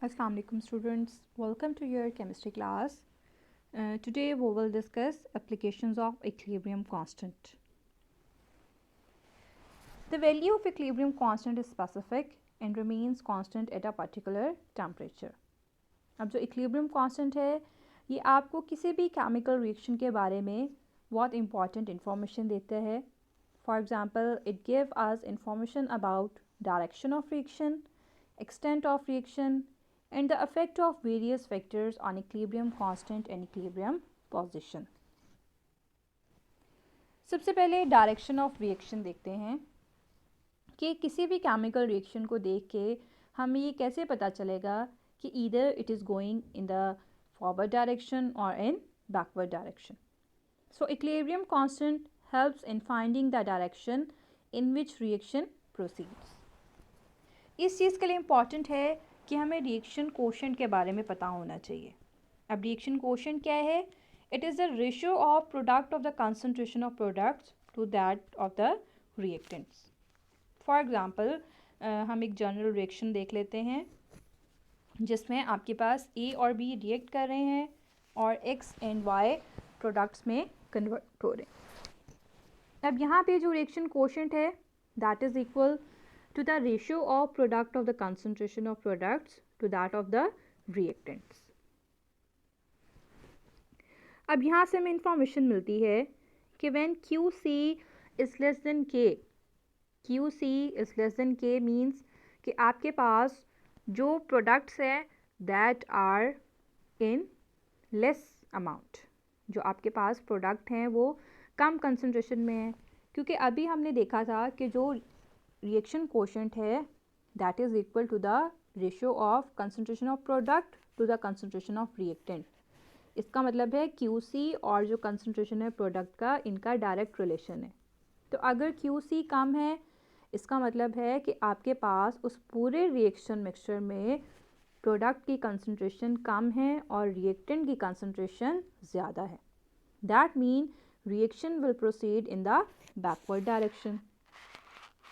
Assalamu alaikum students, welcome to your chemistry class. Today we will discuss applications of equilibrium constant. The value of equilibrium constant is specific and remains constant at a particular temperature. अब जो equilibrium constant है ये आपको किसी भी chemical reaction के बारे में बहुत important information देता है. For example, it gives us information about direction of reaction, extent of reaction, and the effect of various factors on equilibrium constant and equilibrium position. सबसे पहले डायरेक्शन ऑफ रिएक्शन देखते हैं कि किसी भी केमिकल रिएक्शन को देख के हमें ये कैसे पता चलेगा कि either it is going in the forward direction और in backward direction. So equilibrium constant helps in finding the direction in which reaction proceeds. इस चीज़ के लिए इम्पॉर्टेंट है कि हमें रिएक्शन कोशेंट के बारे में पता होना चाहिए. अब रिएक्शन कोशेंट क्या है? It is the ratio of product of the concentration of products to that of the reactants. For example हम एक जनरल रिएक्शन देख लेते हैं जिसमें आपके पास ए और बी रिएक्ट कर रहे हैं और एक्स एंड वाई प्रोडक्ट्स में कन्वर्ट हो रहे हैं. अब यहाँ पे जो रिएक्शन कोशेंट है that is equal to the ratio of product of the concentration of products to that of the reactants. अब यहाँ से हमें इंफॉर्मेशन मिलती है कि when QC is less than K, QC is less than K means कि आपके पास जो products हैं that are in less amount, जो आपके पास product हैं वो कम concentration में हैं. क्योंकि अभी हमने देखा था कि जो रिएक्शन कोशेंट है that is equal to the ratio of concentration of product to the concentration of reactant. इसका मतलब है QC और जो कंसंट्रेशन है प्रोडक्ट का इनका डायरेक्ट रिलेशन है. तो अगर QC कम है इसका मतलब है कि आपके पास उस पूरे रिएक्शन मिक्सचर में प्रोडक्ट की कंसंट्रेशन कम है और रिएक्टेंट की कंसंट्रेशन ज़्यादा है. That mean reaction will proceed in the backward direction.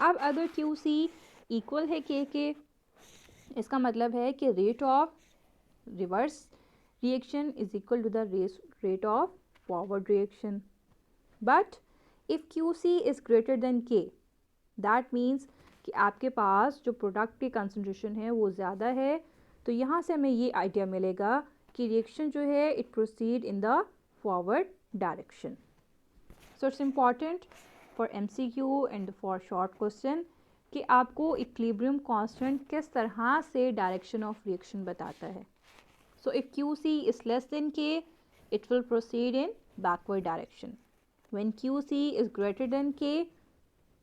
अब अगर QC इक्वल है K के इसका मतलब है कि rate of reverse reaction is equal to the rate of forward reaction. But if QC is greater than K that means कि आपके पास जो प्रोडक्ट की कंसंट्रेशन है वो ज़्यादा है. तो यहाँ से हमें ये आइडिया मिलेगा कि रिएक्शन जो है it proceed in the forward direction. So it's important for MCQ and for short question कि आपको इक्विलिब्रियम कांस्टेंट किस तरह से डायरेक्शन ऑफ रिएक्शन बताता है. So if QC is less than K it will proceed in backward direction. When QC is greater than K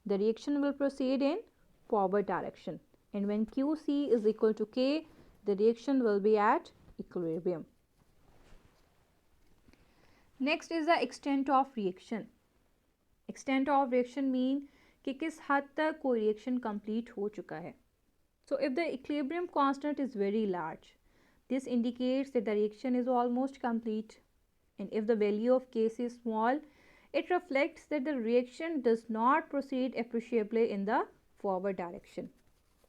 the reaction will proceed in forward direction and when QC is equal to K the reaction will be at equilibrium. Next is the extent of reaction. Extent of reaction mean कि किस हद तक कोई reaction complete हो चुका है. So if the equilibrium constant is very large this indicates that the reaction is almost complete and if the value of Kc is small it reflects that the reaction does not proceed appreciably in the forward direction.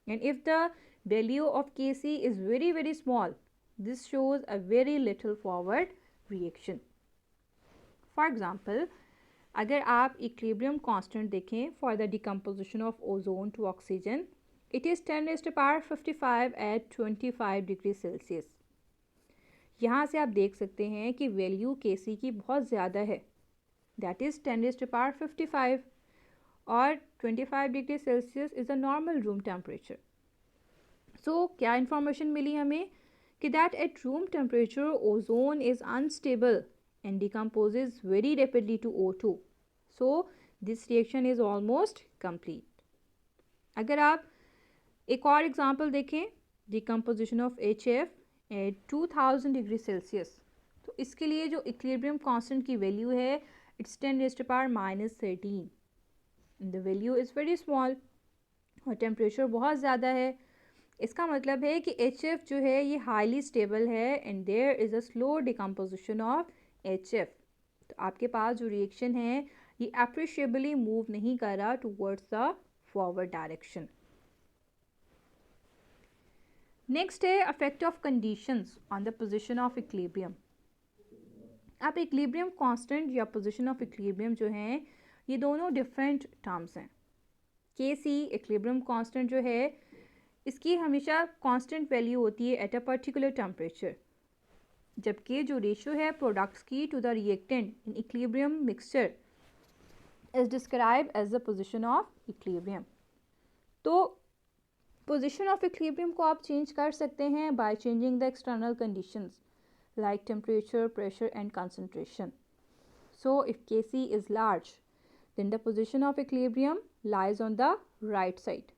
And if the value of Kc is very small this shows a very little forward reaction. For example, अगर आप equilibrium constant देखें for the decomposition of ozone to oxygen it is 10⁵ at 25 degree Celsius. यहाँ से आप देख सकते हैं कि वैल्यू Kc की बहुत ज़्यादा है दैट इज़ 10⁵ और 25 degree Celsius is a normal room temperature. So क्या इन्फॉर्मेशन मिली हमें कि that at room temperature ozone is unstable and decomposes very rapidly to O2. So this reaction is almost complete. अगर आप एक और एग्जांपल देखें decomposition of HF at 2000 degree Celsius तो इसके लिए जो इक्विलिब्रियम कांस्टेंट की वैल्यू है it's 10⁻⁻13. The value is very small और टेम्परेचर बहुत ज़्यादा है. इसका मतलब है कि HF जो है ये हाईली स्टेबल है and there is a slow decomposition of HF. तो आपके पास जो रिएक्शन है ये अप्रिशिएबली मूव नहीं कर रहा towards the forward direction. Next है affect of conditions on the position of equilibrium. अब इक्विलिब्रियम कांस्टेंट या पोजीशन ऑफ इक्विलिब्रियम जो है ये दोनों डिफरेंट टर्म्स हैं। के सी इक्विलिब्रियम कांस्टेंट जो है इसकी हमेशा कांस्टेंट वैल्यू होती है एट अ पर्टिकुलर टेम्परेचर, जबकि जो रेशियो है प्रोडक्ट्स की to the reactant in equilibrium mixture is describe as the position of equilibrium. तो पोजीशन ऑफ इक्विलिब्रियम को आप चेंज कर सकते हैं by changing the external conditions like temperature, pressure and concentration. So if Kc is large, then the position of equilibrium lies on the right side,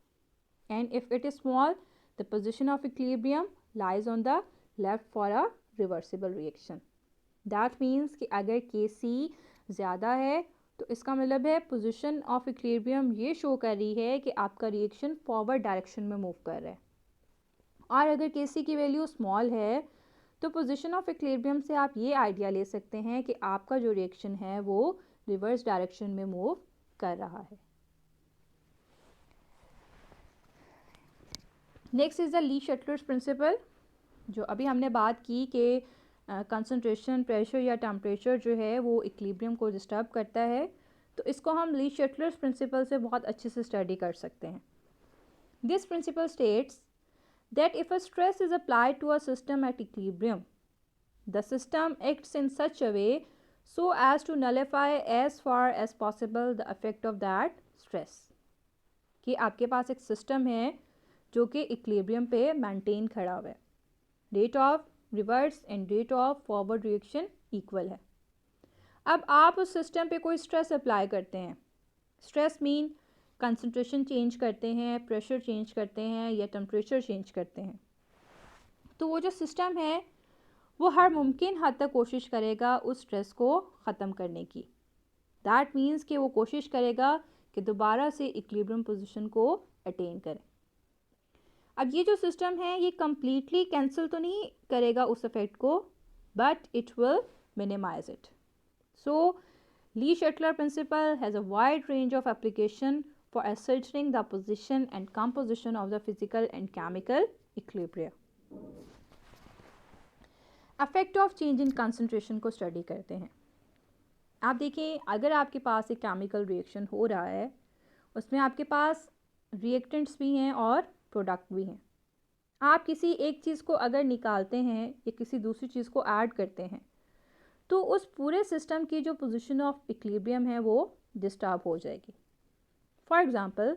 and if it is small, the position of equilibrium lies on the left for a reversible reaction. That means कि अगर Kc ज़्यादा है तो इसका मतलब है position of equilibrium ये show कर रही है कि आपका रिएक्शन फॉरवर्ड डायरेक्शन में मूव कर रहा है, और अगर Kc की वैल्यू स्मॉल है तो पोजीशन ऑफ इक्विलिब्रियम से आप ये आइडिया ले सकते हैं कि आपका जो रिएक्शन है वो रिवर्स डायरेक्शन में मूव कर रहा है। Next is the Le Chatelier's principle, जो अभी हमने बात की कि कंसंट्रेशन, प्रेशर या टेम्परेचर जो है वो इक्विलिब्रियम को डिस्टर्ब करता है, तो इसको हम ली शटलर्स प्रिंसिपल से बहुत अच्छे से स्टडी कर सकते हैं। This principle states that if a stress is applied to a system at equilibrium, the system acts in such a way so as to nullify as far as possible the effect of that stress। कि आपके पास एक system है जो कि equilibrium पे maintain खड़ा हुआ है, rate of reverse and rate of forward reaction equal है। अब आप उस सिस्टम पे कोई स्ट्रेस अप्लाई करते हैं, स्ट्रेस मीन कंसंट्रेशन चेंज करते हैं, प्रेशर चेंज करते हैं या टेम्परेचर चेंज करते हैं, तो वो जो सिस्टम है वो हर मुमकिन हद तक कोशिश करेगा उस स्ट्रेस को ख़त्म करने की। दैट मीन्स कि वो कोशिश करेगा कि दोबारा से इक्विलिब्रियम पोजीशन को अटेन करे। अब ये जो सिस्टम है ये कम्प्लीटली कैंसिल तो नहीं करेगा उस इफेक्ट को, but it will minimize it. So Le Chatelier principle has a wide range of application for ascertaining the position and composition of the physical and chemical equilibria. Effect of change in concentration को study करते हैं। आप देखिए, अगर आपके पास एक chemical reaction हो रहा है, उसमें आपके पास रिएक्टेंट्स भी हैं और प्रोडक्ट भी हैं। आप किसी एक चीज़ को अगर निकालते हैं या किसी दूसरी चीज़ को ऐड करते हैं, तो उस पूरे सिस्टम की जो पोजीशन ऑफ इक्विलिब्रियम है वो डिस्टर्ब हो जाएगी। For example,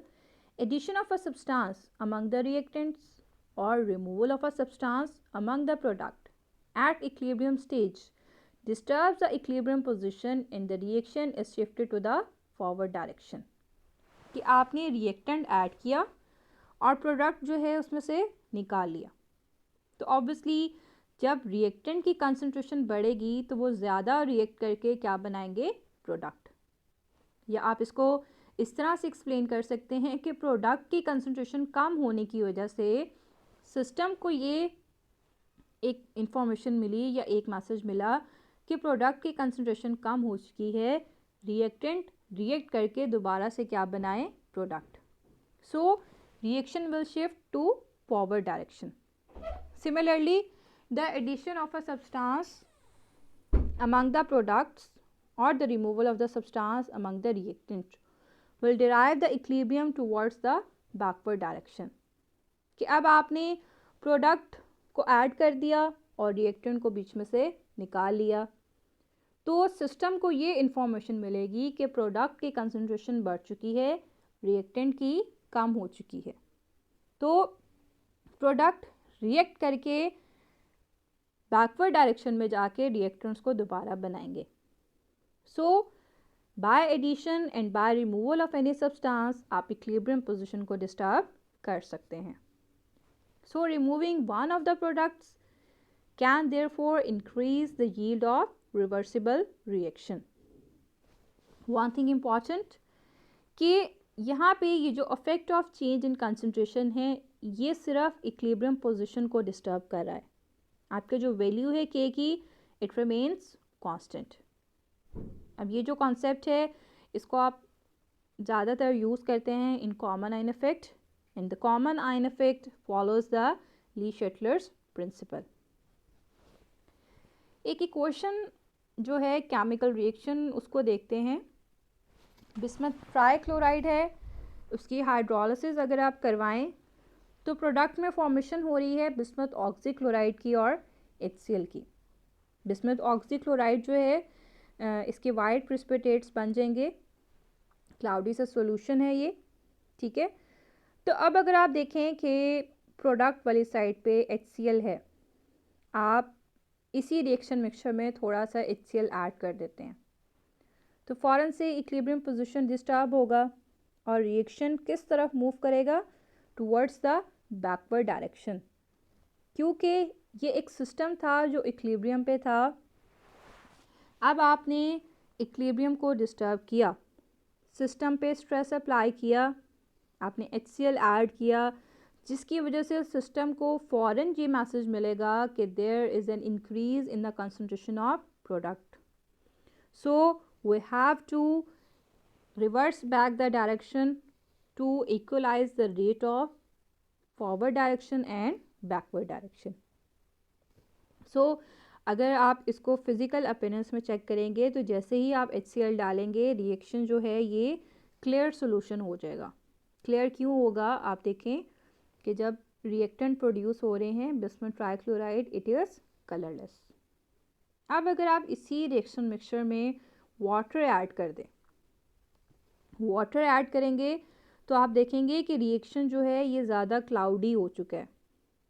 addition of a substance among the reactants or removal of a substance among the product at equilibrium stage disturbs the equilibrium position and the reaction is shifted to the forward direction। कि आपने reactant add किया और product जो है उसमें से निकाल लिया, तो ऑब्वियसली जब रिएक्टेंट की कंसंट्रेशन बढ़ेगी तो वो ज़्यादा रिएक्ट करके क्या बनाएंगे, प्रोडक्ट। या आप इसको इस तरह से एक्सप्लेन कर सकते हैं कि प्रोडक्ट की कंसंट्रेशन कम होने की वजह से सिस्टम को ये एक इंफॉर्मेशन मिली या एक मैसेज मिला कि प्रोडक्ट की कंसंट्रेशन कम हो चुकी है, रिएक्टेंट रिएक्ट करके दोबारा से क्या बनाए, product. So reaction will shift to forward direction. Similarly the addition of a substance among the products और the removal of the substance among the reactant will derive the equilibrium towards the backward direction। कि अब आपने product को add कर दिया और reactant को बीच में से निकाल लिया, तो सिस्टम को ये इंफॉर्मेशन मिलेगी कि प्रोडक्ट की कंसंट्रेशन बढ़ चुकी है, रिएक्टेंट की कम हो चुकी है, तो प्रोडक्ट रिएक्ट करके बैकवर्ड डायरेक्शन में जाके रिएक्टेंट्स को दोबारा बनाएंगे। सो by addition and by removal of any substance आप equilibrium position को disturb कर सकते हैं। So removing one of the products can therefore increase the yield of reversible reaction। One thing important कि यहाँ पे ये जो effect of change in concentration है ये सिर्फ equilibrium position को disturb कर रहा है। आपके जो value है K की it remains constant। अब ये जो कॉन्सेप्ट है इसको आप ज़्यादातर यूज़ करते हैं in common ion effect, and the common ion effect follows the Le Chatelier's principle. एक इक्वेशन जो है केमिकल रिएक्शन उसको देखते हैं। बिस्मथ ट्राइक्लोराइड है, उसकी हाइड्रोलिसिस अगर आप करवाएं तो प्रोडक्ट में फॉर्मेशन हो रही है बिस्मथ ऑक्सीक्लोराइड की और HCl की। बिस्मथ ऑक्सीक्लोराइड जो है इसके वाइट प्रिसिपिटेट्स बन जाएंगे, क्लाउडी सा सॉल्यूशन है ये, ठीक है। तो अब अगर आप देखें कि प्रोडक्ट वाली साइड पे HCl है, आप इसी रिएक्शन मिक्सचर में थोड़ा सा HCl ऐड कर देते हैं तो फ़ौरन से इक्विलिब्रियम पोजीशन डिस्टर्ब होगा और रिएक्शन किस तरफ मूव करेगा, टुवर्ड्स द बैकवर्ड डायरेक्शन, क्योंकि ये एक सिस्टम था जो इक्विलिब्रियम पे था। अब आपने इक्विलिब्रियम को डिस्टर्ब किया, सिस्टम पे स्ट्रेस अप्लाई किया, आपने HCl ऐड किया, जिसकी वजह से सिस्टम को फ़ौरन ये मैसेज मिलेगा कि there is an increase in the concentration of product, so we have to reverse back the direction to equalize the rate of forward direction and backward direction. So अगर आप इसको फिज़िकल अपीयरेंस में check करेंगे तो जैसे ही आप HCl डालेंगे reaction जो है ये क्लियर सोल्यूशन हो जाएगा। क्लियर क्यों होगा, आप देखें कि जब रिएक्टेंट प्रोड्यूस हो रहे हैं bismuth trichloride it is colourless. अब अगर आप इसी रिएक्शन मिक्सचर में वाटर ऐड कर दें, वाटर ऐड करेंगे तो आप देखेंगे कि रिएक्शन जो है ये ज़्यादा क्लाउडी हो चुका है।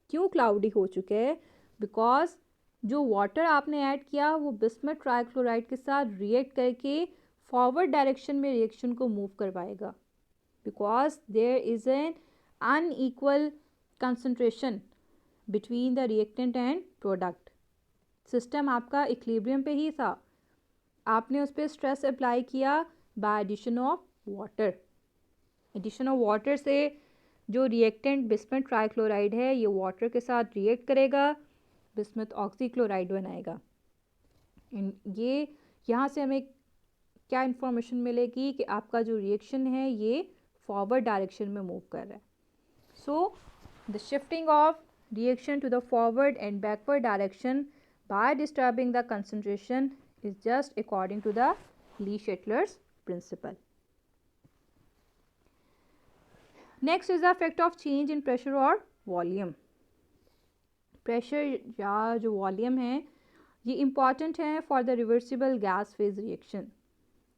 क्यों क्लाउडी हो चुका है, बिकॉज जो वाटर आपने ऐड किया वो बिस्मथ ट्राइक्लोराइड के साथ रिएक्ट करके फॉरवर्ड डायरेक्शन में रिएक्शन को मूव करवाएगा, because there is an unequal concentration between the reactant and product. System आपका इक्विलिब्रियम पे ही था, आपने उस पर स्ट्रेस अप्लाई किया by addition of water. Addition of water से जो रिएक्टेंट बिस्मथ ट्राइक्लोराइड है ये वाटर के साथ रिएक्ट करेगा, बिस्मथ ऑक्सीक्लोराइड बनाएगा। ये यहाँ से हमें क्या इन्फॉर्मेशन मिलेगी कि आपका जो रिएक्शन है ये फॉरवर्ड डायरेक्शन में मूव कर रहा है। So the shifting of reaction to the forward and backward direction by disturbing the concentration is just according to the Lee-Shetler's principle. Next is the effect of change in pressure और volume. Pressure या जो volume है ये important है for the reversible gas phase reaction,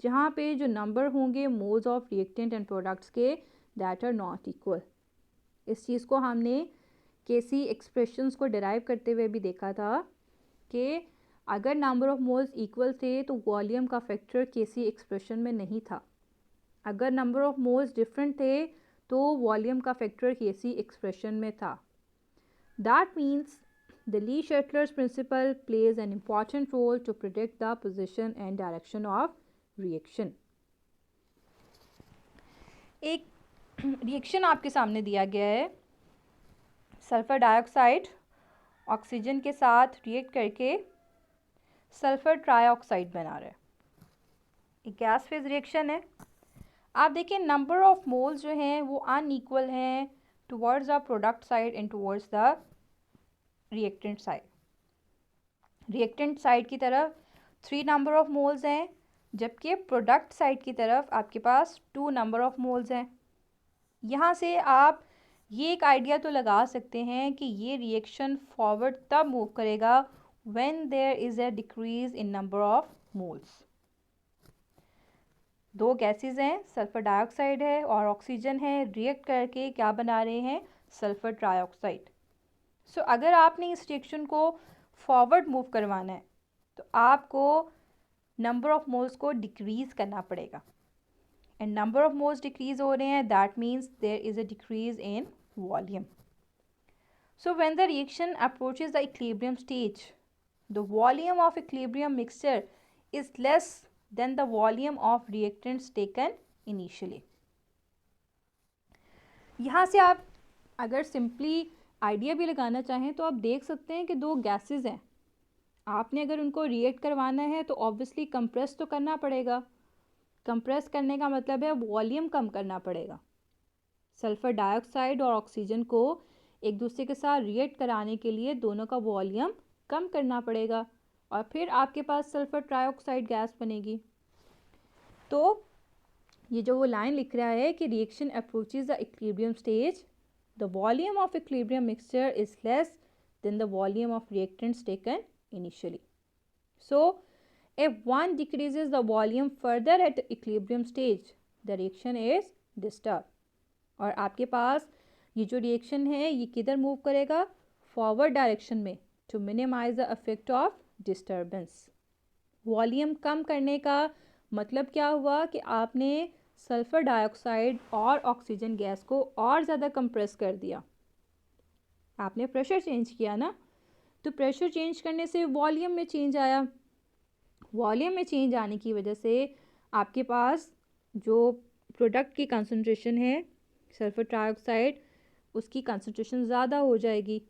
जहाँ पे जो number होंगे moles of reactant and products के that are not equal। इस चीज़ को हमने Kc expressions को derive करते हुए भी देखा था कि अगर नंबर ऑफ मोल्स इक्वल थे तो वॉल्यूम का फैक्टर Kc एक्सप्रेशन में नहीं था, अगर नंबर ऑफ मोल्स डिफरेंट थे तो वॉल्यूम का फैक्टर Kc एक्सप्रेशन में था। That means the Le Chatelier's principle plays an important role to predict the position and direction of reaction. एक रिएक्शन आपके सामने दिया गया है, सल्फर डाइऑक्साइड ऑक्सीजन के साथ रिएक्ट करके सल्फर ट्राइऑक्साइड बना रहा है, एक गैस फेज रिएक्शन है। आप देखिए नंबर ऑफ मोल्स जो हैं वो अनइक्वल हैं towards the product side and towards the reactant side. Reactant side की तरफ 3 नंबर ऑफ मोल्स हैं, जबकि प्रोडक्ट साइड की तरफ आपके पास 2 नंबर ऑफ मोल्स हैं। यहाँ से आप ये एक आइडिया तो लगा सकते हैं कि ये रिएक्शन फॉरवर्ड तब मूव करेगा when there is a decrease in number of moles। दो गैसेस हैं, सल्फर डाइऑक्साइड है और ऑक्सीजन है, रिएक्ट करके क्या बना रहे हैं, सल्फर ट्राइऑक्साइड। सो अगर आपने इस रिएक्शन को फॉरवर्ड मूव करवाना है तो आपको नंबर ऑफ मोल्स को डिक्रीज़ करना पड़ेगा, and number of moles decrease हो रहे हैं, that means there is a decrease in volume. So when the reaction approaches the equilibrium stage, the volume of equilibrium mixture is less than the volume of reactants taken initially। यहाँ से आप अगर simply idea भी लगाना चाहें तो आप देख सकते हैं कि दो गैसेस हैं, आपने अगर उनको रिएक्ट करवाना है तो ऑब्वियसली कंप्रेस तो करना पड़ेगा। कंप्रेस करने का मतलब है वॉल्यूम कम करना पड़ेगा। सल्फर डाइऑक्साइड और ऑक्सीजन को एक दूसरे के साथ रिएक्ट कराने के लिए दोनों का वॉल्यूम कम करना पड़ेगा और फिर आपके पास सल्फर ट्राइऑक्साइड गैस बनेगी। तो ये जो वो लाइन लिख रहा है कि reaction approaches the equilibrium stage, the volume of equilibrium mixture is less than the volume of reactants taken initially. So if one decreases the volume further at the equilibrium stage, the reaction is disturbed. और आपके पास ये जो reaction है ये किधर move करेगा, forward direction में, to minimise the effect of disturbance. Volume कम करने का मतलब क्या हुआ कि आपने सल्फर डाइऑक्साइड और ऑक्सीजन गैस को और ज़्यादा कंप्रेस कर दिया, आपने प्रेशर चेंज किया ना। तो प्रेशर चेंज करने से वॉल्यूम में चेंज आया, वॉल्यूम में चेंज आने की वजह से आपके पास जो प्रोडक्ट की कंसंट्रेशन है सल्फर ट्राइऑक्साइड, उसकी कंसंट्रेशन ज़्यादा हो जाएगी।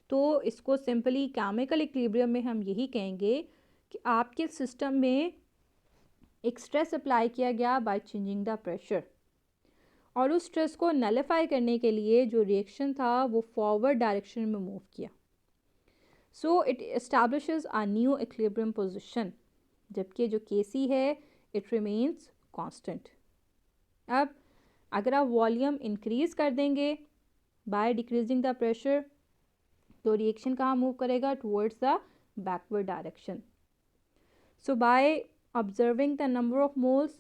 तो इसको सिंपली केमिकल इक्विलिब्रियम में हम यही कहेंगे कि आपके सिस्टम में एक स्ट्रेस अप्लाई किया गया बाय चेंजिंग द प्रेशर, और उस स्ट्रेस को नलिफाई करने के लिए जो रिएक्शन था वो फॉरवर्ड डायरेक्शन में मूव किया। So it establishes a new equilibrium position, जबकि जो केसी है इट रिमेन्स कांस्टेंट। अब अगर आप वॉल्यूम इंक्रीज कर देंगे बाय डिक्रीजिंग द प्रेशर, तो रिएक्शन कहाँ मूव करेगा, towards the backward direction. So by observing the number of moles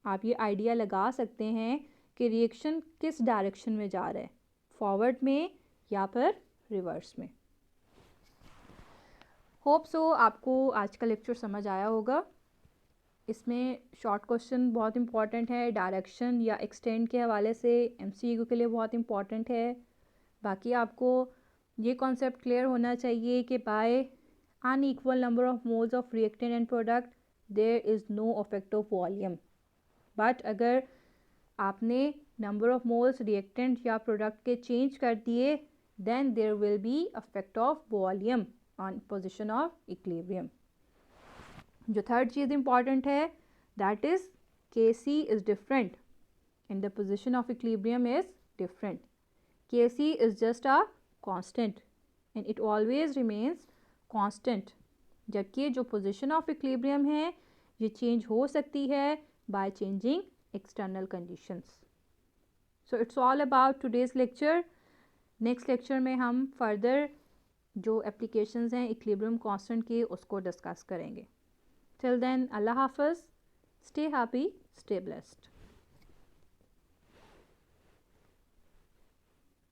आप ये आइडिया लगा सकते हैं कि रिएक्शन किस डायरेक्शन में जा रहा है, फॉरवर्ड में या फिर रिवर्स में। होप सो आपको आज का लेक्चर समझ आया होगा। इसमें शॉर्ट क्वेश्चन बहुत इंपॉर्टेंट है, डायरेक्शन या एक्सटेंड के हवाले से एमसीक्यू के लिए बहुत इंपॉर्टेंट है। बाकी आपको ये कॉन्सेप्ट क्लियर होना चाहिए कि by unequal number of moles of reactant and product there is no effect of volume. But अगर आपने नंबर ऑफ मोल्स रिएक्टेंट या प्रोडक्ट के चेंज कर दिए, then there will be effect of volume on position of equilibrium. जो third चीज़ important है that is Kc is different and the position of equilibrium is different. Kc is just a constant and it always remains constant, जबकि जो position of equilibrium है ये change हो सकती है by changing external conditions. So it's all about today's lecture. Next lecture में हम further जो एप्लीकेशंस हैं इक्विलिब्रियम कांस्टेंट की उसको डिस्कस करेंगे। Till then, Allah Hafiz, stay happy, stay blessed.